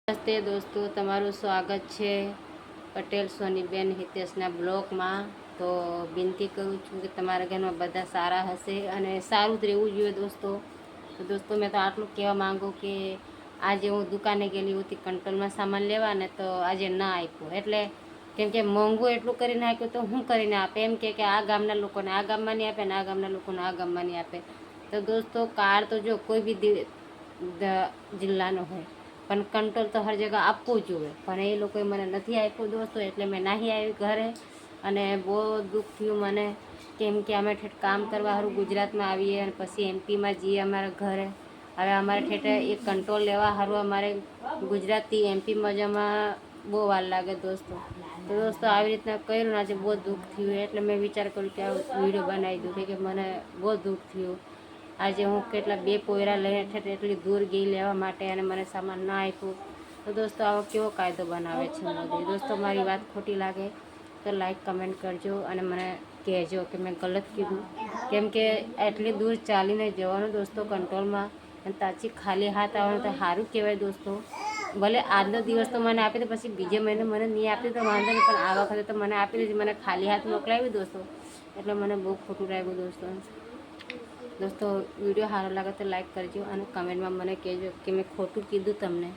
નમસ્તે દોસ્તો, તમારું સ્વાગત છે પટેલ સોનીબેન હિતેશના બ્લોગમાં। તો વિનંતી કરું છું કે તમારા ઘરમાં બધા સારા હશે અને સારું જ રહેવું જોઈએ દોસ્તો। તો દોસ્તો મેં તો આટલું કહેવા માગું કે આજે હું દુકાને ગયેલી હતી કંટ્રોલમાં સામાન લેવા ને તો આજે ના આપ્યું, એટલે કેમ કે મોંઘું એટલું કરીને આપ્યું તો હું કરીને આપે, એમ કે આ ગામના લોકોને આ ગામમાં નહીં આપે ને આ ગામના લોકોને આ ગામમાં નહીં આપે। તો દોસ્તો કાર્ડ તો જો કોઈ બી જિલ્લાનો હોય પણ કંટ્રોલ તો હર જગ્યા આપવું જોઈએ, પણ એ લોકોએ મને નથી આપ્યું દોસ્તો, એટલે મેં નહીં આવી ઘરે। અને બહુ દુઃખ થયું મને, કેમ કે અમે ઠેઠ કામ કરવા સારું ગુજરાતમાં આવીએ અને પછી એમપીમાં જઈએ અમારા ઘરે। હવે અમારે ઠેઠ એક કંટ્રોલ લેવા સારું અમારે ગુજરાતથી એમપીમાં જવામાં બહુ વાર લાગે દોસ્તો। તો દોસ્તો આવી રીતના કર્યું ને આજે બહુ દુઃખ થયું, એટલે મેં વિચાર કર્યું કે આ વિડીયો બનાવી દઉં કે મને બહુ દુઃખ થયું। આજે હું કેટલા 2 પોયરા લઈને ઠેઠ એટલી દૂર ગઈ લેવા માટે અને મને સામાન ના આપ્યું। તો દોસ્તો આવો કેવો કાયદો બનાવે છે મોદી। દોસ્તો મારી વાત ખોટી લાગે તો લાઈક કમેન્ટ કરજો અને મને કહેજો કે મેં ગલત કીધું, કેમ કે એટલી દૂર ચાલીને જવાનું દોસ્તો કંટ્રોલમાં, અને તાછી ખાલી હાથ આવવાનું તો સારું કહેવાય દોસ્તો। ભલે આજનો દિવસ તો મને આપી દે, પછી બીજે મહિને મને નહીં આપી તો વાંધો નહીં, પણ આ વખતે તો મને આપી દીધી, મને ખાલી હાથ મોકલાવી દોસ્તો, એટલે મને બહુ ખોટું લાગ્યું દોસ્તો। દોસ્તો વિડીયો સારો લાગે તો લાઈક કરજો અને કમેન્ટમાં મને કહેજો કે મેં ખોટું કીધું તમને।